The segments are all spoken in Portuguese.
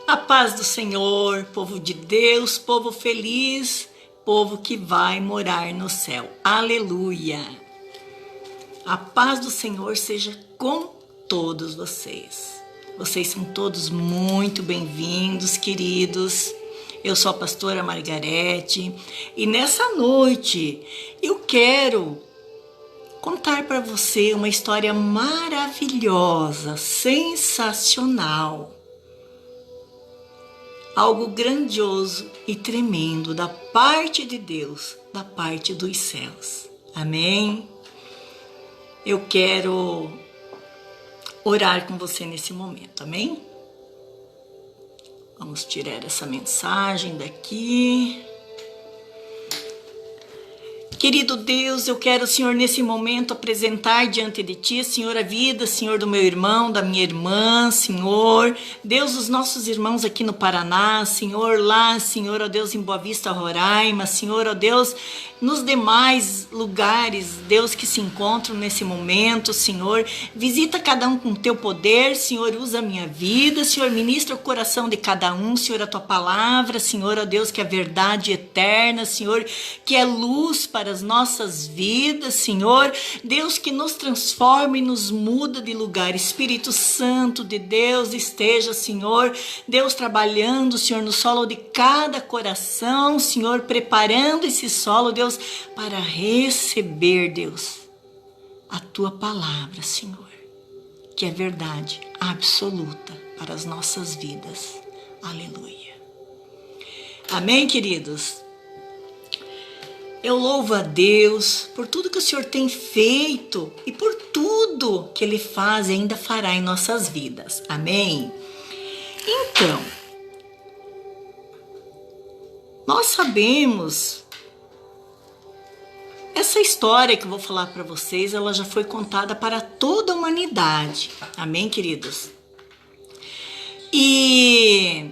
A paz do Senhor, povo de Deus, povo feliz, povo que vai morar no céu. Aleluia! A paz do Senhor seja com todos vocês. Vocês são todos muito bem-vindos, queridos. Eu sou a pastora Margarete e nessa noite eu quero contar para você uma história maravilhosa, sensacional. Algo grandioso e tremendo da parte de Deus, da parte dos céus. Amém? Eu quero orar com você nesse momento, amém? Vamos tirar essa mensagem daqui. Querido Deus, eu quero, Senhor, nesse momento apresentar diante de Ti, Senhor, a vida, Senhor, do meu irmão, da minha irmã, Senhor. Deus, os nossos irmãos aqui no Paraná, Senhor, lá, Senhor, ó Deus, em Boa Vista, Roraima, Senhor, ó Deus, nos demais lugares, Deus, que se encontram nesse momento, Senhor. Visita cada um com Teu poder, Senhor, usa a minha vida, Senhor, ministra o coração de cada um, Senhor, a Tua palavra, Senhor, ó Deus, que é verdade eterna, Senhor, que é luz para as nossas vidas, Senhor, Deus que nos transforma e nos muda de lugar. Espírito Santo de Deus esteja, Senhor, Deus trabalhando, Senhor, no solo de cada coração, Senhor, preparando esse solo, Deus, para receber, Deus, a Tua palavra, Senhor, que é verdade absoluta para as nossas vidas. Aleluia. Amém, queridos? Eu louvo a Deus por tudo que o Senhor tem feito e por tudo que Ele faz e ainda fará em nossas vidas. Amém? Então, nós sabemos, essa história que eu vou falar para vocês, ela já foi contada para toda a humanidade. Amém, queridos? E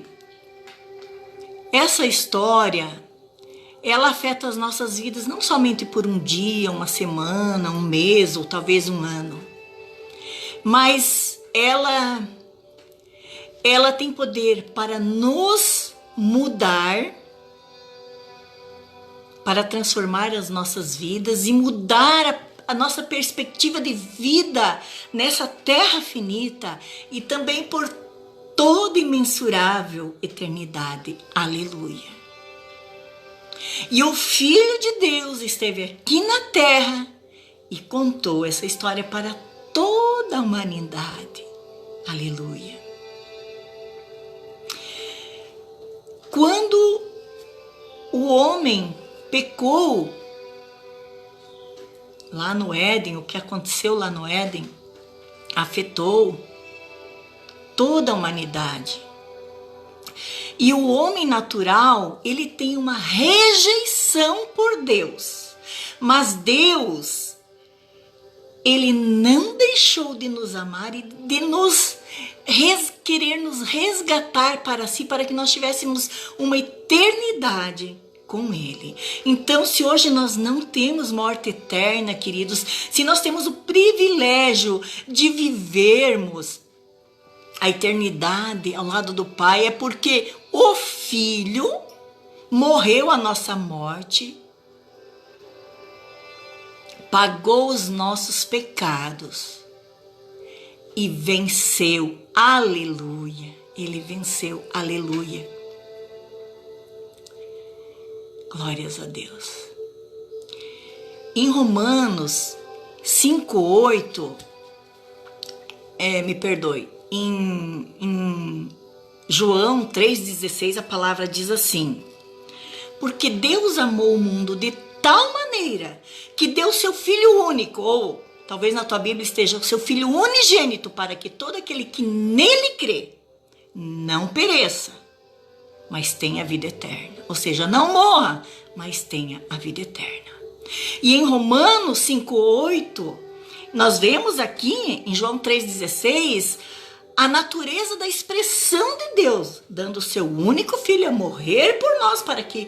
essa história, ela afeta as nossas vidas não somente por um dia, uma semana, um mês ou talvez um ano. Mas ela tem poder para nos mudar, para transformar as nossas vidas e mudar a nossa perspectiva de vida nessa terra finita e também por toda imensurável eternidade. Aleluia. E o Filho de Deus esteve aqui na terra e contou essa história para toda a humanidade. Aleluia. Quando o homem pecou lá no Éden, o que aconteceu lá no Éden afetou toda a humanidade. E o homem natural, ele tem uma rejeição por Deus. Mas Deus, Ele não deixou de nos amar e de querer nos resgatar para si, para que nós tivéssemos uma eternidade com Ele. Então, se hoje nós não temos morte eterna, queridos, se nós temos o privilégio de vivermos a eternidade ao lado do Pai, é porque o Filho morreu a nossa morte, pagou os nossos pecados e venceu. Aleluia. Ele venceu. Aleluia. Glórias a Deus. Em Romanos 5:8, me perdoe, em João 3,16 a palavra diz assim: porque Deus amou o mundo de tal maneira que deu seu Filho único, ou talvez na tua Bíblia esteja o seu Filho unigênito, para que todo aquele que nele crê não pereça, mas tenha a vida eterna. Ou seja, não morra, mas tenha a vida eterna. E em Romanos 5:8, nós vemos aqui em João 3,16 a natureza da expressão de Deus, dando o seu único Filho a morrer por nós, para que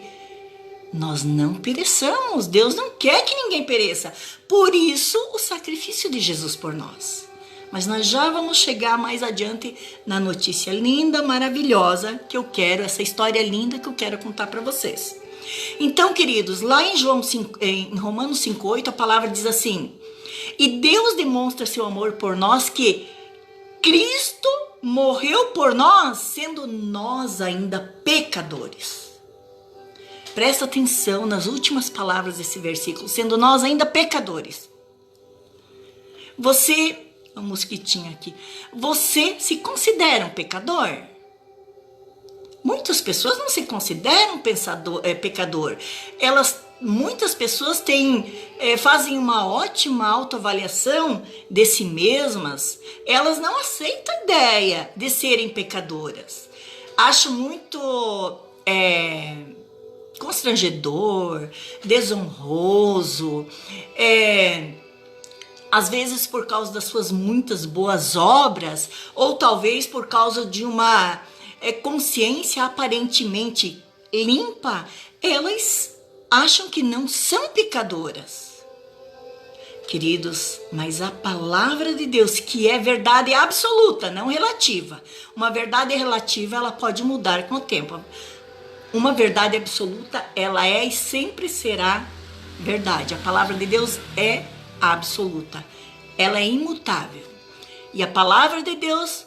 nós não pereçamos. Deus não quer que ninguém pereça. Por isso, o sacrifício de Jesus por nós. Mas nós já vamos chegar mais adiante na notícia linda, maravilhosa que eu quero, essa história linda que eu quero contar para vocês. Então, queridos, lá em Romanos 5,8, a palavra diz assim: e Deus demonstra seu amor por nós que Cristo morreu por nós, sendo nós ainda pecadores. Presta atenção nas últimas palavras desse versículo, sendo nós ainda pecadores. Você, um mosquitinho aqui, você se considera um pecador? Muitas pessoas não se consideram pecador. Muitas pessoas fazem uma ótima autoavaliação de si mesmas. Elas não aceitam a ideia de serem pecadoras. Acho muito constrangedor, desonroso, às vezes por causa das suas muitas boas obras, ou talvez por causa de uma consciência aparentemente limpa, elas acham que não são pecadoras. Queridos, mas a palavra de Deus, que é verdade absoluta, não relativa. Uma verdade relativa, ela pode mudar com o tempo. Uma verdade absoluta, ela é e sempre será verdade. A palavra de Deus é absoluta. Ela é imutável. E a palavra de Deus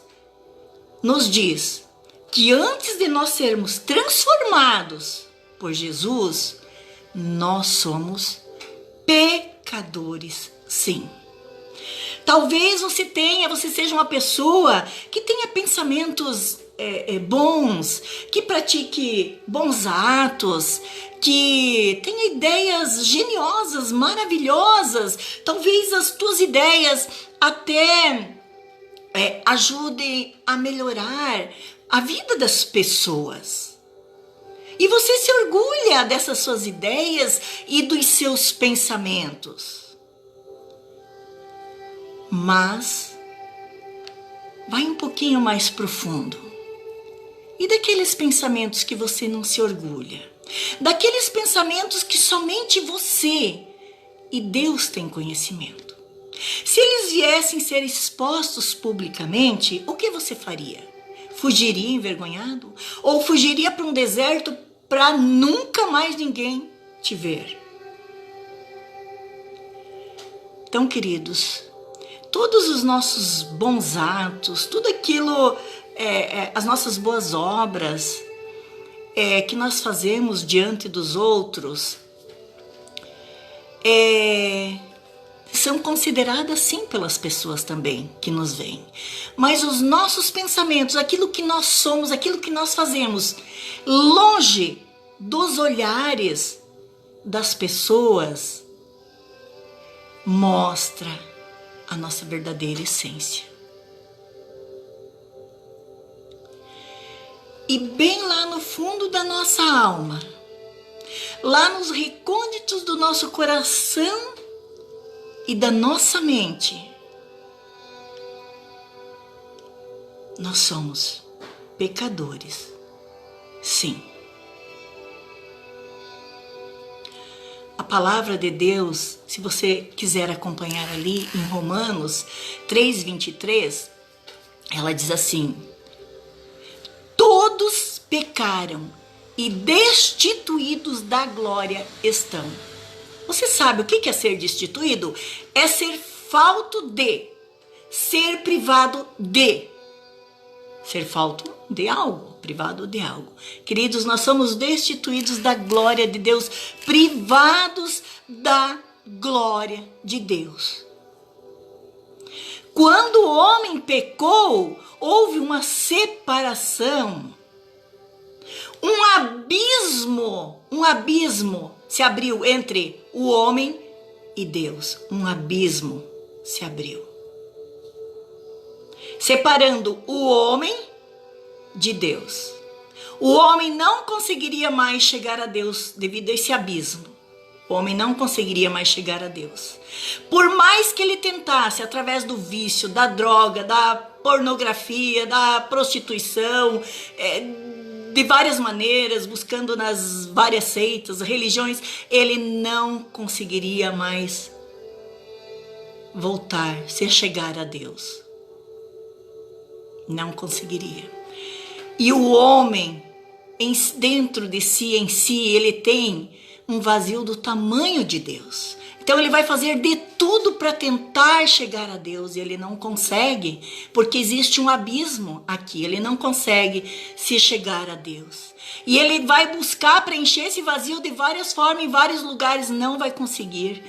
nos diz que antes de nós sermos transformados por Jesus, nós somos pecadores, sim. Talvez você seja uma pessoa que tenha pensamentos bons, que pratique bons atos, que tenha ideias geniosas, maravilhosas. Talvez as tuas ideias até ajudem a melhorar a vida das pessoas. E você se orgulha dessas suas ideias e dos seus pensamentos. Mas vai um pouquinho mais profundo. E daqueles pensamentos que você não se orgulha? Daqueles pensamentos que somente você e Deus têm conhecimento. Se eles viessem ser expostos publicamente, o que você faria? Fugiria envergonhado? Ou fugiria para um deserto para nunca mais ninguém te ver? Então, queridos, todos os nossos bons atos, tudo aquilo, as nossas boas obras que nós fazemos diante dos outros, são consideradas sim pelas pessoas também que nos veem. Mas os nossos pensamentos, aquilo que nós somos, aquilo que nós fazemos, longe dos olhares das pessoas, mostra a nossa verdadeira essência. E bem lá no fundo da nossa alma, lá nos recônditos do nosso coração e da nossa mente, nós somos pecadores, sim. A palavra de Deus, se você quiser acompanhar ali em Romanos 3:23, ela diz assim: todos pecaram e destituídos da glória estão. Você sabe o que é ser destituído? É ser falto de, ser privado de. Ser falto de algo, privado de algo. Queridos, nós somos destituídos da glória de Deus, privados da glória de Deus. Quando o homem pecou, houve uma separação. Um abismo se abriu entre o homem e Deus. Um abismo se abriu, separando o homem de Deus. O homem não conseguiria mais chegar a Deus devido a esse abismo. O homem não conseguiria mais chegar a Deus. Por mais que ele tentasse, através do vício, da droga, da pornografia, da prostituição, de várias maneiras, buscando nas várias seitas, religiões, ele não conseguiria mais voltar, se chegar a Deus. Não conseguiria. E o homem, dentro de si, em si, ele tem um vazio do tamanho de Deus. Então ele vai fazer de tudo para tentar chegar a Deus e ele não consegue, porque existe um abismo aqui, ele não consegue se chegar a Deus. E ele vai buscar preencher esse vazio de várias formas, em vários lugares, não vai conseguir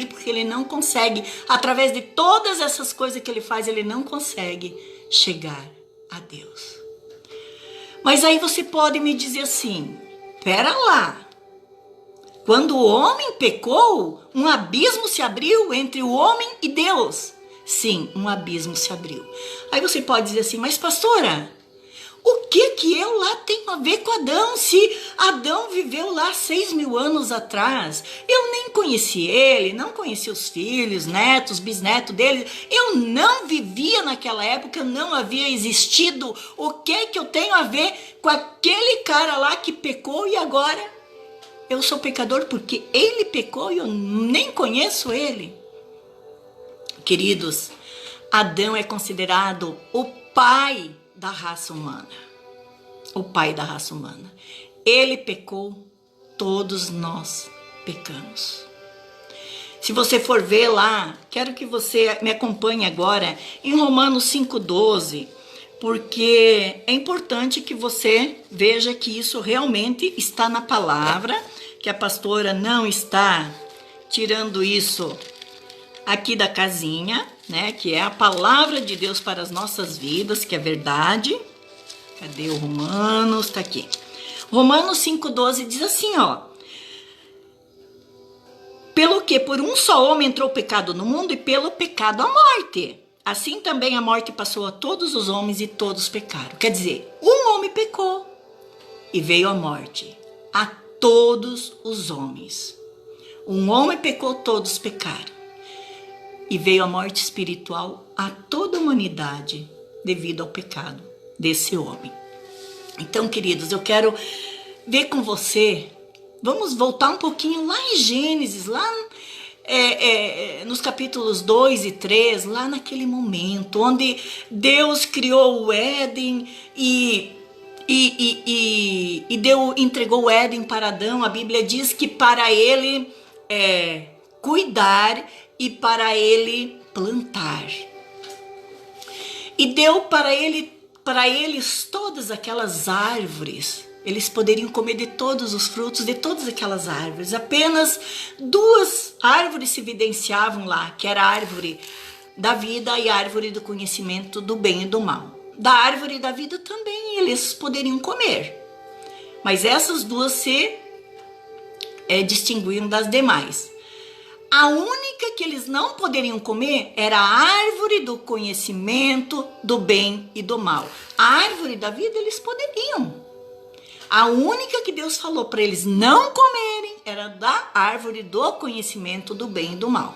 porque ele não consegue, através de todas essas coisas que ele faz, ele não consegue chegar a Deus. Mas aí você pode me dizer assim, pera lá, quando o homem pecou, um abismo se abriu entre o homem e Deus. Sim, um abismo se abriu. Aí você pode dizer assim, mas pastora, o que eu lá tenho a ver com Adão? Se Adão viveu lá 6.000 anos atrás, eu nem conheci ele, não conheci os filhos, netos, bisnetos dele, eu não vivia naquela época, não havia existido. O que eu tenho a ver com aquele cara lá que pecou e agora eu sou pecador porque ele pecou e eu nem conheço ele? Queridos, Adão é considerado o pai da raça humana. O pai da raça humana. Ele pecou, todos nós pecamos. Se você for ver lá, quero que você me acompanhe agora em Romanos 5,12, porque é importante que você veja que isso realmente está na palavra, que a pastora não está tirando isso aqui da casinha, né? Que é a palavra de Deus para as nossas vidas, que é verdade. Cadê o Romanos? Tá aqui. Romanos 5,12 diz assim, ó. Pelo que por um só homem entrou o pecado no mundo e pelo pecado a morte. Assim também a morte passou a todos os homens e todos pecaram. Quer dizer, um homem pecou e veio a morte a todos os homens. Um homem pecou, todos pecaram. E veio a morte espiritual a toda a humanidade devido ao pecado desse homem. Então, queridos, eu quero ver com você, vamos voltar um pouquinho lá em Gênesis, lá nos capítulos 2 e 3, lá naquele momento, onde Deus criou o Éden e entregou o Éden para Adão. A Bíblia diz que para ele cuidar e para ele plantar. E deu para eles todas aquelas árvores. Eles poderiam comer de todos os frutos de todas aquelas árvores. Apenas 2 árvores se evidenciavam lá, que era a árvore da vida e a árvore do conhecimento do bem e do mal. Da árvore da vida também eles poderiam comer. Mas essas 2 se distinguiam das demais. A única que eles não poderiam comer era a árvore do conhecimento do bem e do mal. A árvore da vida eles poderiam. A única que Deus falou para eles não comerem era da árvore do conhecimento do bem e do mal.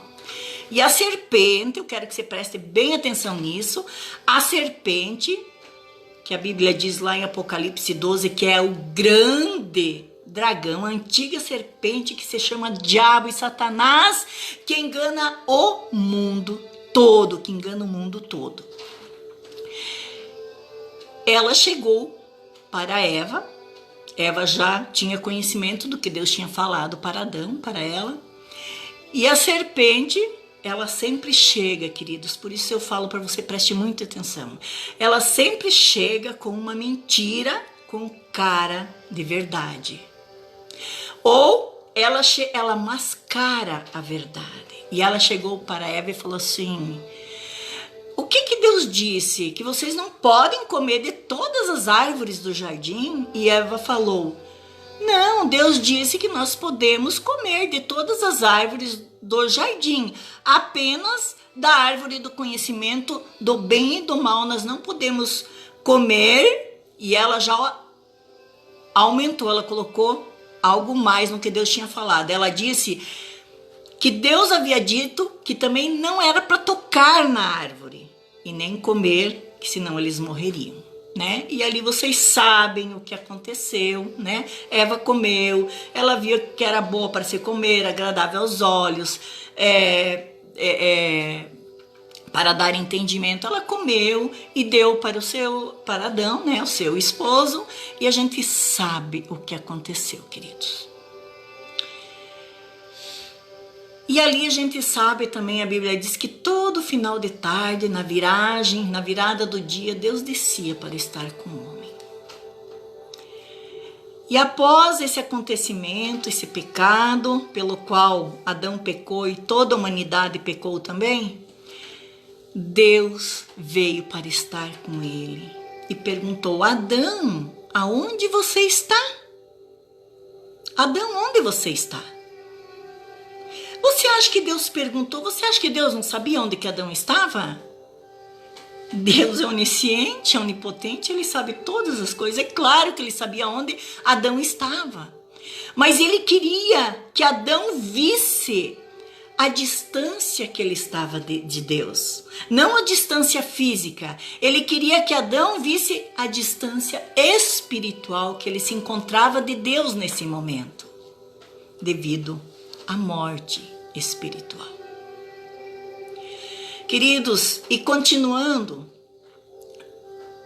E a serpente, eu quero que você preste bem atenção nisso, a serpente, que a Bíblia diz lá em Apocalipse 12, que é o grande dragão, a antiga serpente que se chama Diabo e Satanás, que engana o mundo todo, Ela chegou para Eva já tinha conhecimento do que Deus tinha falado para Adão, para ela, e a serpente, ela sempre chega, queridos, por isso eu falo para você, preste muita atenção, ela sempre chega com uma mentira com cara de verdade. Ou ela mascara a verdade. E ela chegou para Eva e falou assim, o que Deus disse? Que vocês não podem comer de todas as árvores do jardim? E Eva falou, não, Deus disse que nós podemos comer de todas as árvores do jardim. Apenas da árvore do conhecimento do bem e do mal nós não podemos comer. E ela já aumentou, ela colocou algo mais no que Deus tinha falado. Ela disse que Deus havia dito que também não era para tocar na árvore e nem comer, que senão eles morreriam, né? E ali vocês sabem o que aconteceu, né? Eva comeu, ela viu que era boa para se comer, agradável aos olhos, Para dar entendimento, ela comeu e deu para Adão, né, o seu esposo, e a gente sabe o que aconteceu, queridos. E ali a gente sabe também, a Bíblia diz que todo final de tarde, na virada do dia, Deus descia para estar com o homem. E após esse acontecimento, esse pecado, pelo qual Adão pecou e toda a humanidade pecou também, Deus veio para estar com ele e perguntou: Adão, aonde você está? Adão, onde você está? Você acha que Deus perguntou? Você acha que Deus não sabia onde que Adão estava? Deus é onisciente, é onipotente, ele sabe todas as coisas. É claro que ele sabia onde Adão estava. Mas ele queria que Adão visse a distância que ele estava de Deus. Não a distância física. Ele queria que Adão visse a distância espiritual que ele se encontrava de Deus nesse momento, devido à morte espiritual. Queridos, e continuando,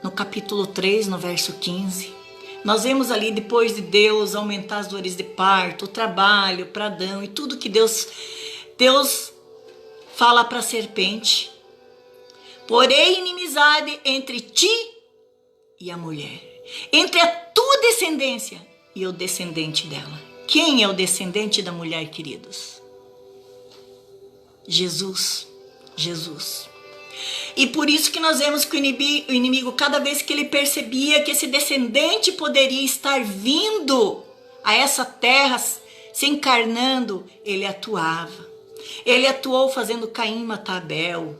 no capítulo 3, no verso 15, nós vemos ali, depois de Deus aumentar as dores de parto, o trabalho para Adão e tudo que Deus fala para a serpente: porém inimizade entre ti e a mulher, entre a tua descendência e o descendente dela. Quem é o descendente da mulher, queridos? Jesus. E por isso que nós vemos que o inimigo, cada vez que ele percebia que esse descendente poderia estar vindo a essa terra, se encarnando, ele atuava. Ele atuou fazendo Caim matar Abel.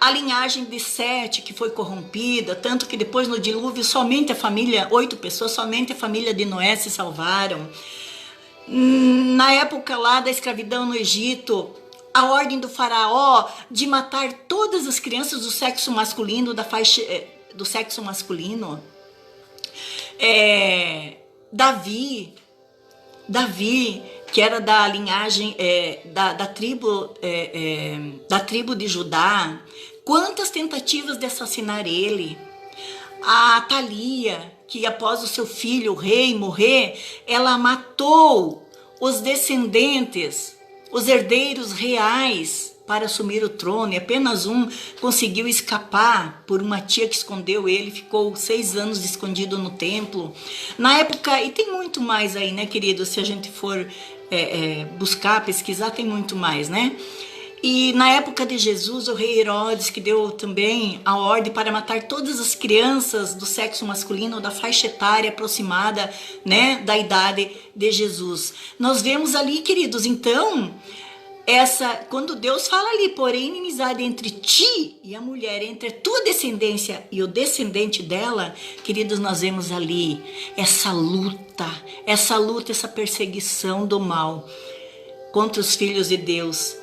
A linhagem de Sete que foi corrompida, tanto que depois no dilúvio somente a família, 8 pessoas, somente a família de Noé se salvaram. Na época lá da escravidão no Egito, a ordem do faraó de matar todas as crianças do sexo masculino, do sexo masculino. Davi, que era da linhagem da tribo de Judá, quantas tentativas de assassinar ele. A Thalia, que após o seu filho, o rei, morrer, ela matou os descendentes, os herdeiros reais, para assumir o trono, e apenas um conseguiu escapar por uma tia que escondeu ele, ficou 6 anos escondido no templo. Na época, e tem muito mais aí, né, querido? Se a gente for buscar, pesquisar, tem muito mais, né? E na época de Jesus, o rei Herodes, que deu também a ordem para matar todas as crianças do sexo masculino, da faixa etária aproximada, né, da idade de Jesus. Nós vemos ali, queridos, então, quando Deus fala ali, porém inimizade entre ti e a mulher, entre a tua descendência e o descendente dela, queridos, nós vemos ali essa luta, essa perseguição do mal contra os filhos de Deus.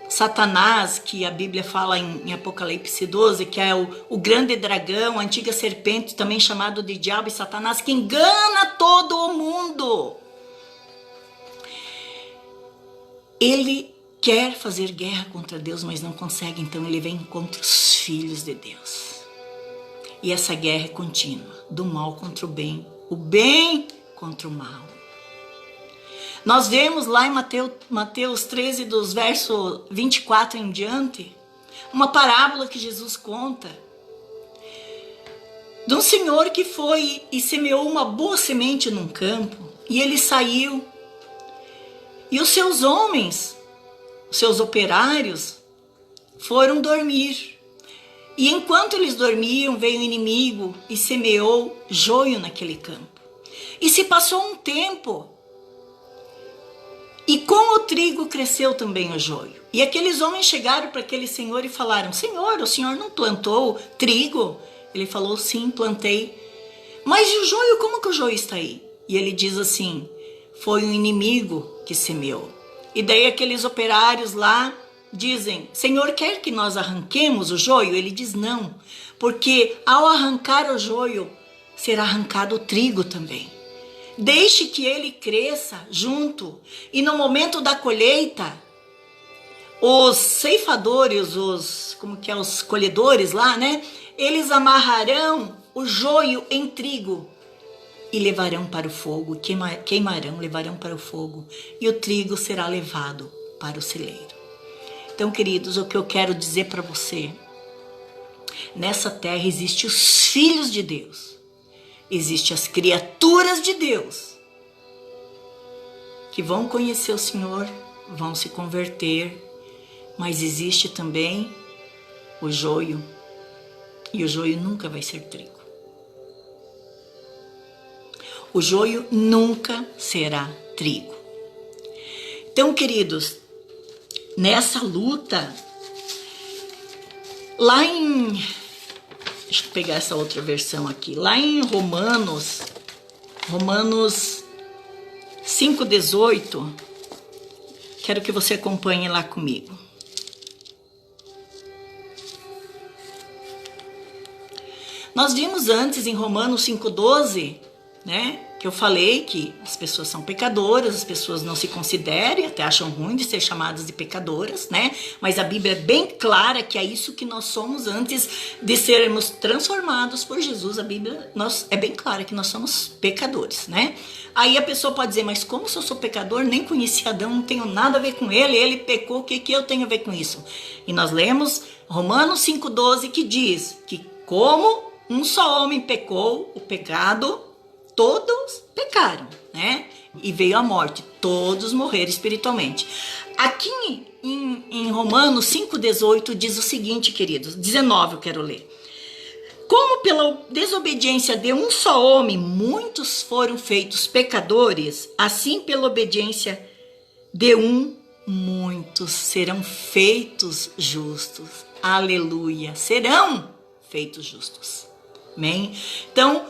Satanás, que a Bíblia fala em Apocalipse 12, que é o grande dragão, a antiga serpente, também chamado de diabo e Satanás, que engana todo o mundo. Ele quer fazer guerra contra Deus, mas não consegue, então ele vem contra os filhos de Deus. E essa guerra é contínua, do mal contra o bem contra o mal. Nós vemos lá em Mateus 13, dos versos 24 em diante, uma parábola que Jesus conta de um senhor que foi e semeou uma boa semente num campo, e ele saiu, e os seus homens, os seus operários, foram dormir. E enquanto eles dormiam, veio o inimigo e semeou joio naquele campo. E se passou um tempo, e com o trigo cresceu também o joio. E aqueles homens chegaram para aquele senhor e falaram: Senhor, o senhor não plantou trigo? Ele falou: sim, plantei. Mas e o joio, como que o joio está aí? E ele diz assim: foi o inimigo que semeou. E daí aqueles operários lá dizem: Senhor, quer que nós arranquemos o joio? Ele diz: não, porque ao arrancar o joio, será arrancado o trigo também. Deixe que ele cresça junto, e no momento da colheita, os ceifadores, os colhedores lá, né? Eles amarrarão o joio em trigo e levarão para o fogo, queimarão, levarão para o fogo, e o trigo será levado para o celeiro. Então, queridos, o que eu quero dizer para você, nessa terra existem os filhos de Deus, existem as criaturas de Deus, que vão conhecer o Senhor, vão se converter, mas existe também o joio, e o joio nunca vai ser trigo. O joio nunca será trigo. Então, queridos, nessa luta, lá em... Deixa eu pegar essa outra versão aqui. Lá em Romanos 5,18, quero que você acompanhe lá comigo. Nós vimos antes em Romanos 5,12, né, que eu falei que as pessoas são pecadoras, as pessoas não se consideram, até acham ruim de ser chamadas de pecadoras, né? Mas a Bíblia é bem clara que é isso que nós somos antes de sermos transformados por Jesus. A Bíblia é bem clara que nós somos pecadores, né? Aí a pessoa pode dizer, mas como se eu sou pecador, nem conheci Adão, não tenho nada a ver com ele pecou, o que eu tenho a ver com isso? E nós lemos Romanos 5,12 que diz que como um só homem pecou, o pecado, todos pecaram, né? E veio a morte, todos morreram espiritualmente. Aqui em Romanos 5,18 diz o seguinte, queridos, 19 eu quero ler. Como pela desobediência de um só homem, muitos foram feitos pecadores, assim pela obediência de um, muitos serão feitos justos. Aleluia, serão feitos justos. Amém? Então,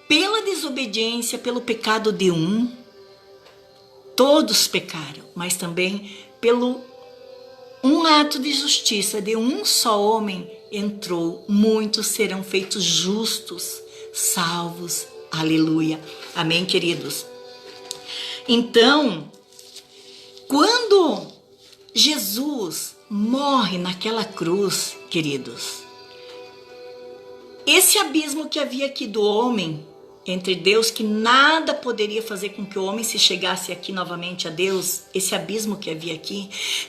pela desobediência, pelo pecado de um, todos pecaram, mas também pelo um ato de justiça de um só homem entrou, muitos serão feitos justos, salvos. Aleluia. Amém, queridos? Então, quando Jesus morre naquela cruz, queridos, esse abismo que havia aqui do homem entre Deus, que nada poderia fazer com que o homem se chegasse aqui novamente a Deus, esse abismo que havia aqui,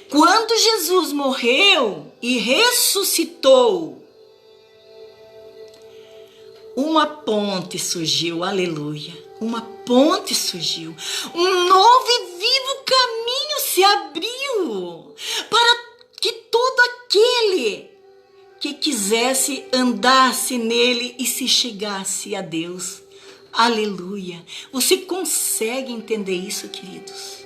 quando Jesus morreu e ressuscitou, uma ponte surgiu, aleluia, uma ponte surgiu, um novo e vivo caminho se abriu para que todo aquele que quisesse andasse nele e se chegasse a Deus. Aleluia. Você consegue entender isso, queridos?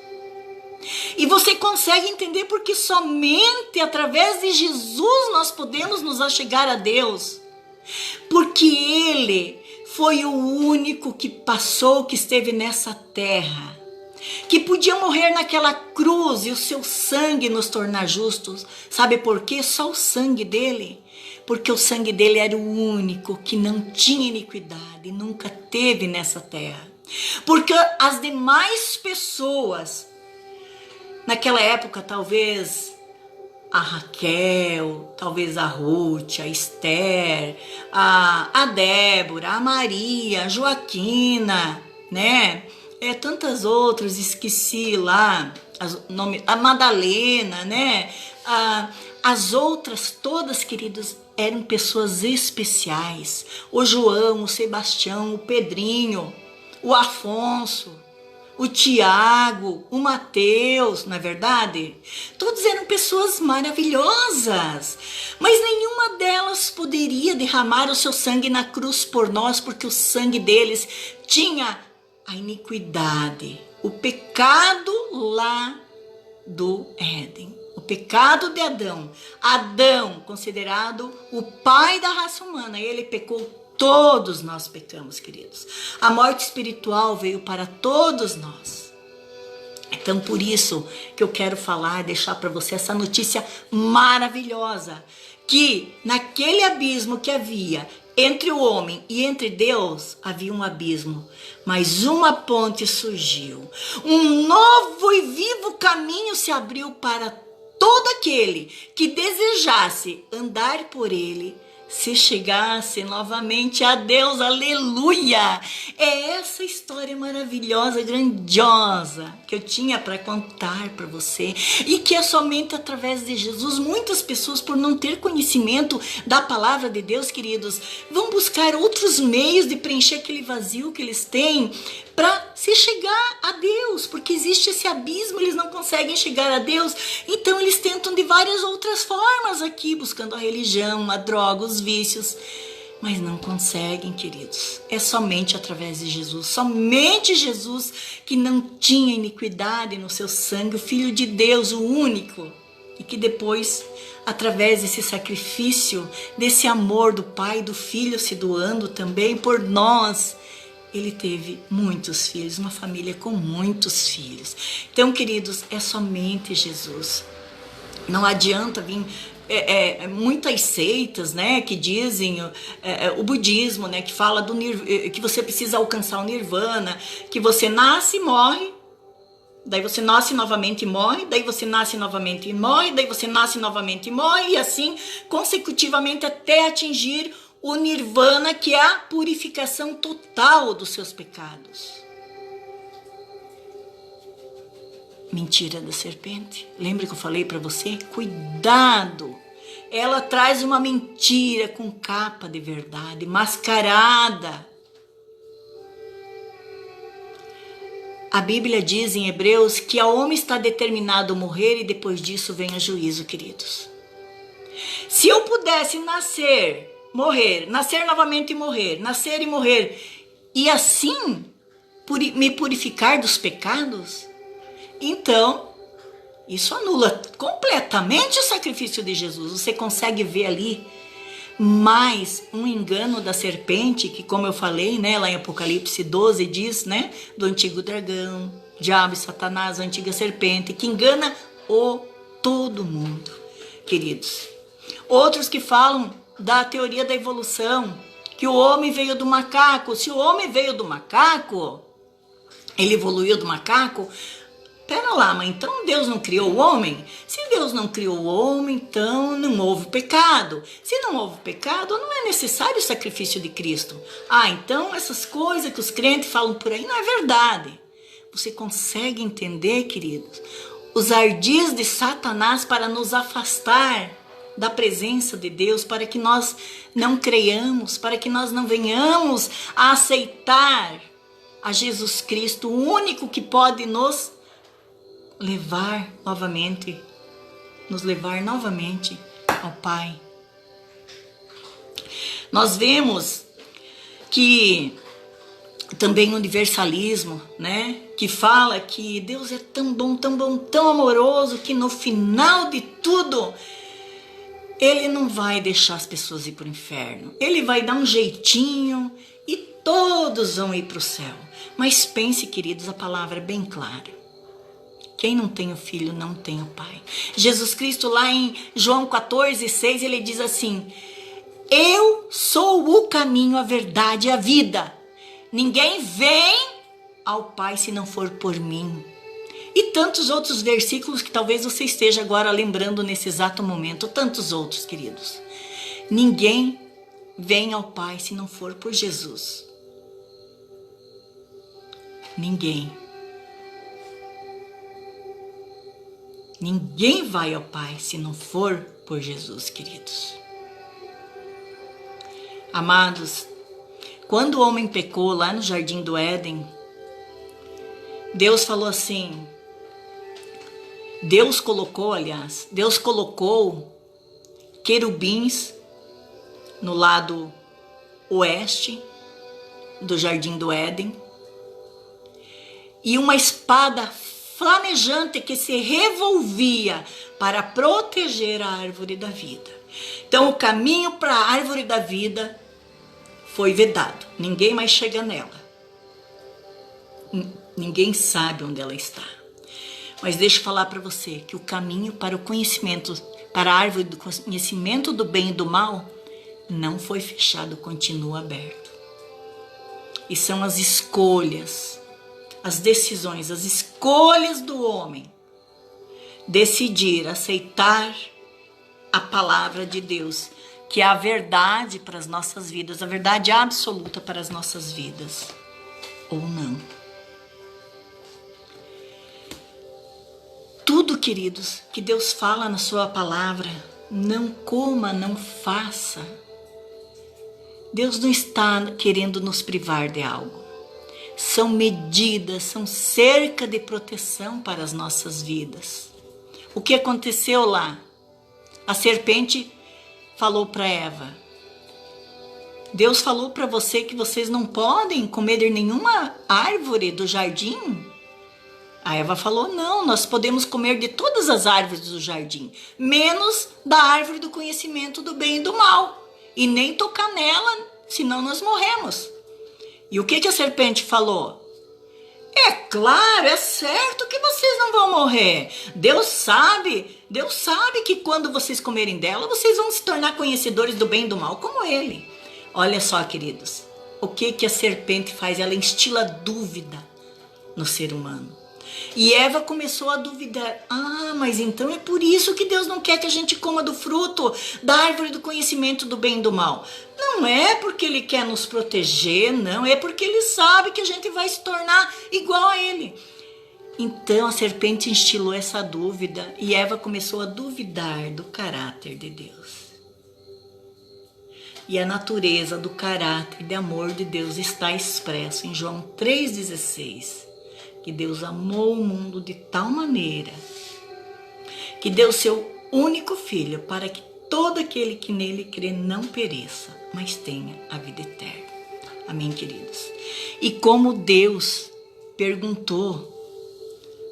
E você consegue entender porque somente através de Jesus nós podemos nos achegar a Deus. Porque Ele foi o único que passou, que esteve nessa terra, que podia morrer naquela cruz e o seu sangue nos tornar justos. Sabe por quê? Só o sangue dele. Porque o sangue dele era o único que não tinha iniquidade, nunca teve nessa terra. Porque as demais pessoas, naquela época, talvez a Raquel, talvez a Ruth, a Esther, a Débora, a Maria, a Joaquina, né? Tantas outras, esqueci lá, a Madalena, né? As outras todas, queridos, eram pessoas especiais. O João, o Sebastião, o Pedrinho, o Afonso, o Tiago, o Mateus, não é verdade? Todos eram pessoas maravilhosas, mas nenhuma delas poderia derramar o seu sangue na cruz por nós, porque o sangue deles tinha a iniquidade, o pecado lá do Éden. O pecado de Adão. Adão, considerado o pai da raça humana, ele pecou, todos nós pecamos, queridos. A morte espiritual veio para todos nós. Então, por isso que eu quero falar, deixar para você essa notícia maravilhosa, que naquele abismo que havia entre o homem e entre Deus, havia um abismo, mas uma ponte surgiu. Um novo e vivo caminho se abriu para todo aquele que desejasse andar por ele, se chegasse novamente a Deus, aleluia! É essa história maravilhosa, grandiosa, que eu tinha para contar para você, e que é somente através de Jesus. Muitas pessoas, por não ter conhecimento da palavra de Deus, queridos, vão buscar outros meios de preencher aquele vazio que eles têm, para se chegar a Deus, porque existe esse abismo, eles não conseguem chegar a Deus, então eles tentam de várias outras formas aqui, buscando a religião, a droga, os vícios, mas não conseguem, queridos. É somente através de Jesus, somente Jesus, que não tinha iniquidade no seu sangue, o Filho de Deus, o único, e que depois, através desse sacrifício, desse amor do Pai e do Filho se doando também por nós, ele teve muitos filhos, uma família com muitos filhos. Então, queridos, é somente Jesus. Não adianta vir muitas seitas, né, que dizem o budismo, né, que fala que você precisa alcançar o nirvana, que você nasce e morre, daí você nasce novamente e morre, daí você nasce novamente e morre, daí você nasce novamente e morre, e assim consecutivamente até atingir o nirvana, que é a purificação total dos seus pecados. Mentira da serpente. Lembra que eu falei para você? Cuidado! Ela traz uma mentira com capa de verdade, mascarada. A Bíblia diz em Hebreus que ao homem está determinado a morrer e depois disso vem o juízo, queridos. Se eu pudesse nascer, morrer, nascer novamente e morrer, nascer e morrer, e assim me purificar dos pecados, então isso anula completamente o sacrifício de Jesus. Você consegue ver ali mais um engano da serpente, que, como eu falei, né, lá em Apocalipse 12 diz, né, do antigo dragão, diabo e Satanás, a antiga serpente, que engana todo mundo, queridos. Outros que falam da teoria da evolução, que o homem veio do macaco. Se o homem veio do macaco, ele evoluiu do macaco. Pera lá, mas então Deus não criou o homem? Se Deus não criou o homem, então não houve pecado. Se não houve pecado, não é necessário o sacrifício de Cristo. Ah, então essas coisas que os crentes falam por aí não é verdade. Você consegue entender, queridos, os ardis de Satanás para nos afastar da presença de Deus, para que nós não creiamos, para que nós não venhamos a aceitar a Jesus Cristo, o único que pode nos levar novamente ao Pai. Nós vemos que também o universalismo, né, que fala que Deus é tão bom, tão amoroso, que no final de tudo Ele não vai deixar as pessoas ir para o inferno. Ele vai dar um jeitinho e todos vão ir para o céu. Mas pense, queridos, a palavra é bem clara. Quem não tem o Filho não tem o Pai. Jesus Cristo, lá em João 14:6, ele diz assim: eu sou o caminho, a verdade e a vida. Ninguém vem ao Pai se não for por mim. E tantos outros versículos que talvez você esteja agora lembrando nesse exato momento. Tantos outros, queridos. Ninguém vem ao Pai se não for por Jesus. Ninguém. Ninguém vai ao Pai se não for por Jesus, queridos. Amados, quando o homem pecou lá no Jardim do Éden, Deus falou assim, Deus colocou querubins no lado oeste do Jardim do Éden e uma espada flamejante que se revolvia para proteger a árvore da vida. Então o caminho para a árvore da vida foi vedado. Ninguém mais chega nela. Ninguém sabe onde ela está. Mas deixa eu falar para você que o caminho para o conhecimento, para a árvore do conhecimento do bem e do mal, não foi fechado, continua aberto. E são as escolhas, as decisões, as escolhas do homem decidir aceitar a palavra de Deus, que é a verdade para as nossas vidas, a verdade absoluta para as nossas vidas, ou não. Tudo, queridos, que Deus fala na sua palavra, não coma, não faça. Deus não está querendo nos privar de algo. São medidas, são cerca de proteção para as nossas vidas. O que aconteceu lá? A serpente falou para Eva: Deus falou para você que vocês não podem comer de nenhuma árvore do jardim? A Eva falou: não, nós podemos comer de todas as árvores do jardim, menos da árvore do conhecimento do bem e do mal, e nem tocar nela, senão nós morremos. E o que a serpente falou? É claro, é certo que vocês não vão morrer. Deus sabe que quando vocês comerem dela, vocês vão se tornar conhecedores do bem e do mal, como ele. Olha só, queridos, o que a serpente faz? Ela instila dúvida no ser humano. E Eva começou a duvidar. Ah, mas então é por isso que Deus não quer que a gente coma do fruto da árvore do conhecimento do bem e do mal. Não é porque Ele quer nos proteger, não. É porque Ele sabe que a gente vai se tornar igual a Ele. Então a serpente instilou essa dúvida e Eva começou a duvidar do caráter de Deus. E a natureza do caráter de amor de Deus está expresso em João 3,16. Que Deus amou o mundo de tal maneira que deu seu único filho para que todo aquele que nele crê não pereça, mas tenha a vida eterna. Amém, queridos? E como Deus perguntou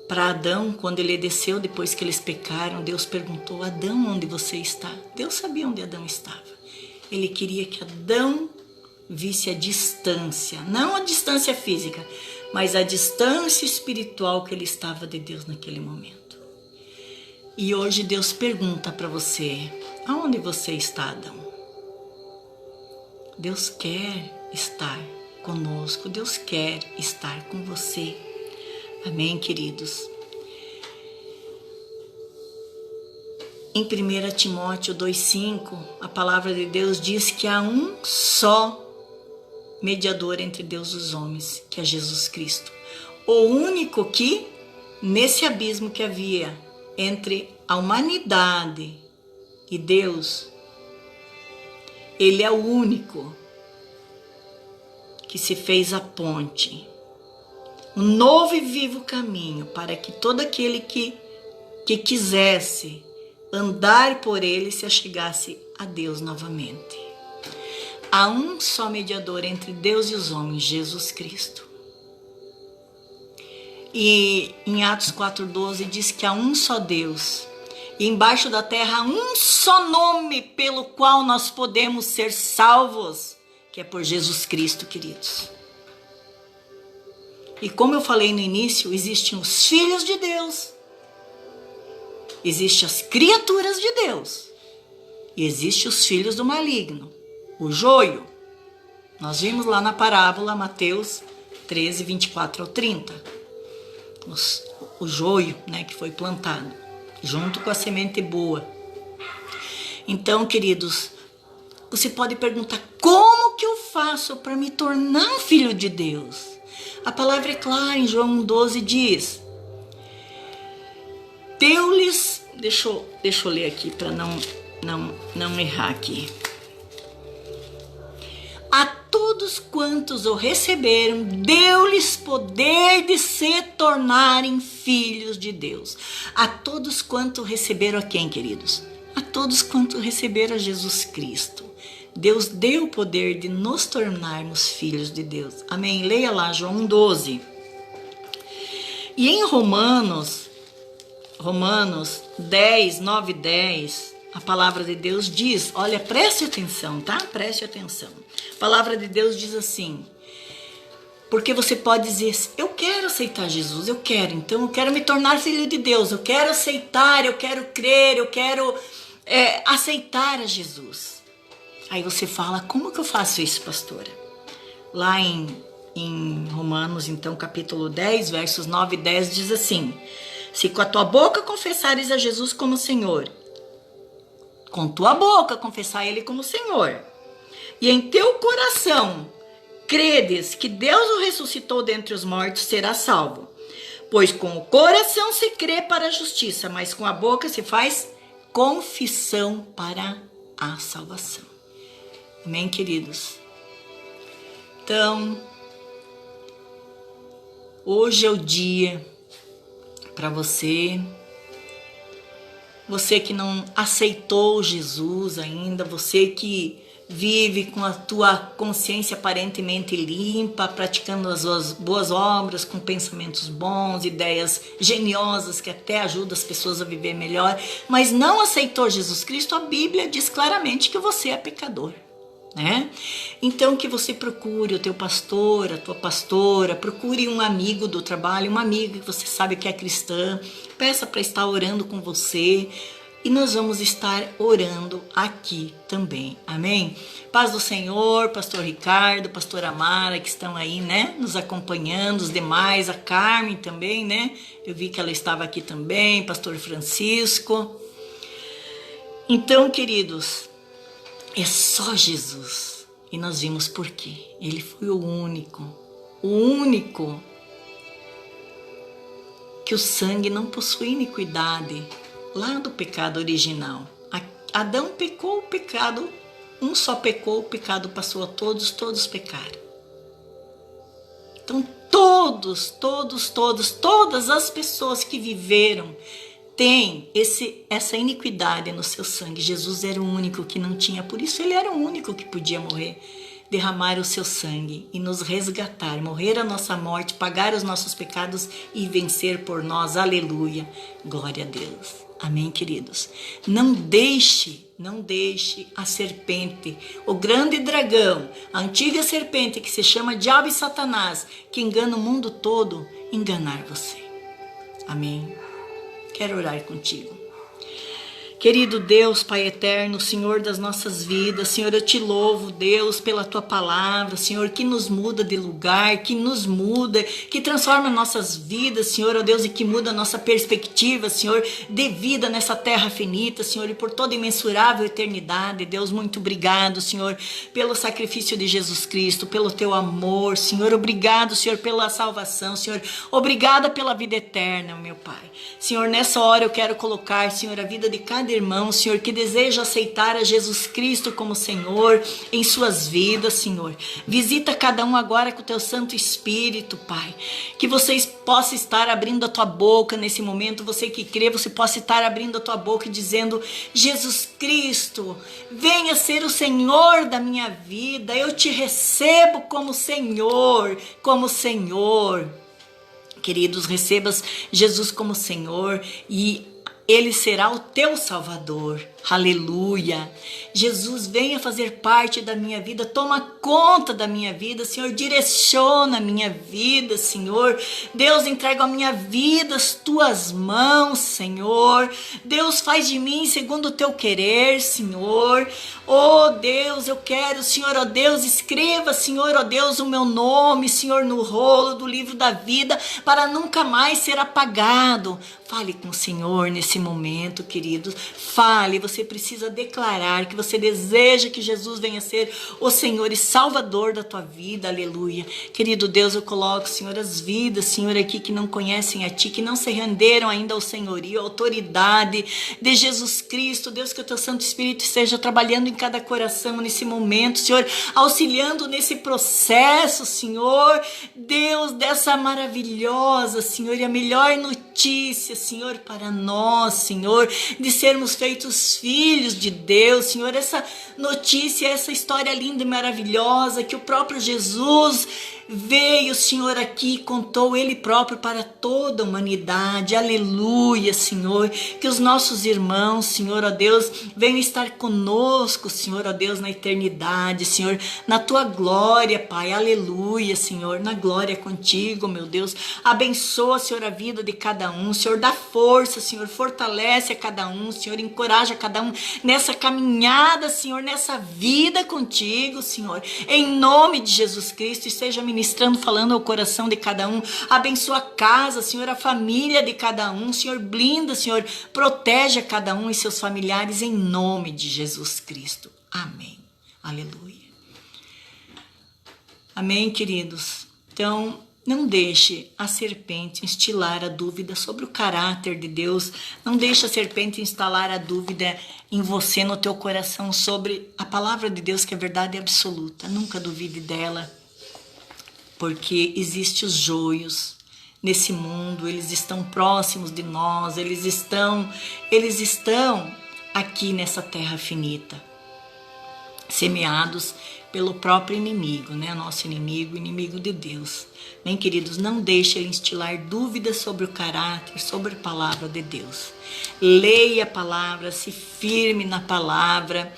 para Adão, quando ele desceu depois que eles pecaram, Deus perguntou: Adão, onde você está? Deus sabia onde Adão estava. Ele queria que Adão visse a distância, não a distância física, mas a distância espiritual que ele estava de Deus naquele momento. E hoje Deus pergunta para você: aonde você está, Adão? Deus quer estar conosco, Deus quer estar com você. Amém, queridos? Em 1 Timóteo 2,5, a palavra de Deus diz que há um só mediador entre Deus e os homens, que é Jesus Cristo. O único que, nesse abismo que havia entre a humanidade e Deus, Ele é o único que se fez a ponte, um novo e vivo caminho para que todo aquele que quisesse andar por Ele se achegasse a Deus novamente. Há um só mediador entre Deus e os homens, Jesus Cristo. E em Atos 4,12 diz que há um só Deus. E embaixo da terra há um só nome pelo qual nós podemos ser salvos, que é por Jesus Cristo, queridos. E como eu falei no início, existem os filhos de Deus, existem as criaturas de Deus, e existem os filhos do maligno. O joio, nós vimos lá na parábola Mateus 13, 24 ao 30. O joio, né, que foi plantado, junto com a semente boa. Então, queridos, você pode perguntar: como que eu faço para me tornar um filho de Deus? A palavra é clara, em João 12 diz: deu-lhes, deixa eu ler aqui para não errar aqui. A todos quantos o receberam, deu-lhes poder de se tornarem filhos de Deus. A todos quantos receberam a quem, queridos? A todos quantos receberam a Jesus Cristo. Deus deu o poder de nos tornarmos filhos de Deus. Amém? Leia lá João 12. E em Romanos 10, 9 e 10, a palavra de Deus diz, olha, preste atenção, tá? Preste atenção. A palavra de Deus diz assim: porque você pode dizer: eu quero aceitar Jesus, então eu quero me tornar filho de Deus, eu quero aceitar, eu quero crer, eu quero aceitar a Jesus. Aí você fala: como que eu faço isso, pastora? Lá em Romanos, então, capítulo 10, versos 9 e 10, diz assim: Se com a tua boca confessares a Jesus como Senhor, com tua boca confessar Ele como Senhor, e em teu coração credes que Deus o ressuscitou dentre os mortos, serás salvo. Pois com o coração se crê para a justiça, mas com a boca se faz confissão para a salvação. Amém, queridos? Então, hoje é o dia para você que não aceitou Jesus ainda, você que vive com a tua consciência aparentemente limpa, praticando as suas boas obras, com pensamentos bons, ideias geniosas que até ajudam as pessoas a viver melhor, mas não aceitou Jesus Cristo, a Bíblia diz claramente que você é pecador, né? Então que você procure o teu pastor, a tua pastora, procure um amigo do trabalho, uma amiga que você sabe que é cristã, peça para estar orando com você. E nós vamos estar orando aqui também, amém? Paz do Senhor, pastor Ricardo, pastora Mara, que estão aí, né, nos acompanhando, os demais, a Carmen também, né? Eu vi que ela estava aqui também, pastor Francisco. Então, queridos, é só Jesus. E nós vimos por quê. Ele foi o único que o sangue não possui iniquidade. Lá do pecado original, Adão pecou, o pecado, um só pecou, o pecado passou a todos, todos pecaram. Então todas as pessoas que viveram têm essa iniquidade no seu sangue. Jesus era o único que não tinha, por isso ele era o único que podia morrer, derramar o seu sangue e nos resgatar, morrer a nossa morte, pagar os nossos pecados e vencer por nós. Aleluia, glória a Deus. Amém, queridos? Não deixe a serpente, o grande dragão, a antiga serpente que se chama Diabo e Satanás, que engana o mundo todo, enganar você. Amém? Quero orar contigo. Querido Deus, Pai eterno, Senhor das nossas vidas, Senhor, eu te louvo, Deus, pela tua palavra, Senhor, que nos muda de lugar, que nos muda, que transforma nossas vidas, Senhor, ó Deus, e que muda a nossa perspectiva, Senhor, de vida nessa terra finita, Senhor, e por toda imensurável eternidade. Deus, muito obrigado, Senhor, pelo sacrifício de Jesus Cristo, pelo teu amor, Senhor, obrigado, Senhor, pela salvação, Senhor, obrigada pela vida eterna, meu Pai. Senhor, nessa hora eu quero colocar, Senhor, a vida de cada irmão, Senhor, que deseja aceitar a Jesus Cristo como Senhor em suas vidas, Senhor. Visita cada um agora com o teu Santo Espírito, Pai. Que vocês possam estar abrindo a tua boca nesse momento, você que crê, você possa estar abrindo a tua boca e dizendo: Jesus Cristo, venha ser o Senhor da minha vida, eu te recebo como Senhor, como Senhor. Queridos, recebas Jesus como Senhor e Ele será o teu Salvador. Aleluia. Jesus, venha fazer parte da minha vida, toma conta da minha vida, Senhor, direciona a minha vida, Senhor. Deus, entrega a minha vida às tuas mãos, Senhor. Deus, faz de mim segundo o teu querer, Senhor. Oh Deus, eu quero, Senhor, oh Deus, escreva, Senhor, oh Deus, o meu nome, Senhor, no rolo do livro da vida, para nunca mais ser apagado. Fale com o Senhor nesse momento, queridos. Fale, você precisa declarar que você deseja que Jesus venha ser o Senhor e Salvador da tua vida. Aleluia. Querido Deus, eu coloco, Senhor, as vidas, Senhor, aqui que não conhecem a Ti, que não se renderam ainda ao senhorio, à autoridade de Jesus Cristo. Deus, que o Teu Santo Espírito esteja trabalhando em cada coração nesse momento, Senhor, auxiliando nesse processo, Senhor. Deus, dessa maravilhosa, Senhor, e a melhor notícia, Senhor, para nós, Senhor, de sermos feitos filhos de Deus, Senhor, essa notícia, essa história linda e maravilhosa que o próprio Jesus veio, Senhor, aqui e contou Ele próprio para toda a humanidade. Aleluia, Senhor, que os nossos irmãos, Senhor, ó Deus, venham estar conosco, Senhor, ó Deus, na eternidade, Senhor, na Tua glória, Pai. Aleluia, Senhor, na glória contigo, meu Deus. Abençoa, Senhor, a vida de cada um, Senhor, dá força, Senhor, fortalece a cada um, Senhor, encoraja cada um nessa caminhada, Senhor, nessa vida contigo, Senhor, em nome de Jesus Cristo, e seja ministrado ministrando, falando ao coração de cada um. Abençoa a casa, Senhor, a família de cada um. Senhor, blinda, Senhor, protege a cada um e seus familiares em nome de Jesus Cristo. Amém. Aleluia. Amém, queridos? Então, não deixe a serpente instilar a dúvida sobre o caráter de Deus. Não deixe a serpente instalar a dúvida em você, no teu coração, sobre a palavra de Deus, que é verdade absoluta. Nunca duvide dela, porque existem os joios nesse mundo, eles estão próximos de nós, eles estão aqui nessa terra finita, semeados pelo próprio inimigo, né? Nosso inimigo, inimigo de Deus. Bem, queridos, não deixe ele instilar dúvidas sobre o caráter, sobre a palavra de Deus. Leia a palavra, se firme na palavra,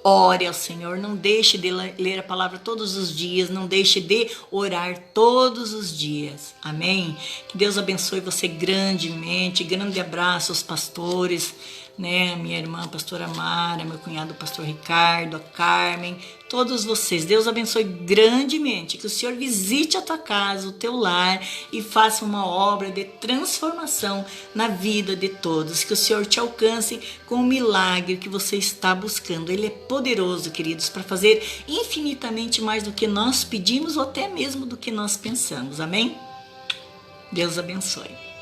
ore ao Senhor, não deixe de ler a palavra todos os dias, não deixe de orar todos os dias. Amém? Que Deus abençoe você grandemente. Grande abraço aos pastores, né? Minha irmã, pastora Mara, meu cunhado, pastor Ricardo, a Carmen, todos vocês. Deus abençoe grandemente. Que o Senhor visite a tua casa, o teu lar e faça uma obra de transformação na vida de todos. Que o Senhor te alcance com o milagre que você está buscando. Ele é poderoso, queridos, para fazer infinitamente mais do que nós pedimos ou até mesmo do que nós pensamos. Amém? Deus abençoe.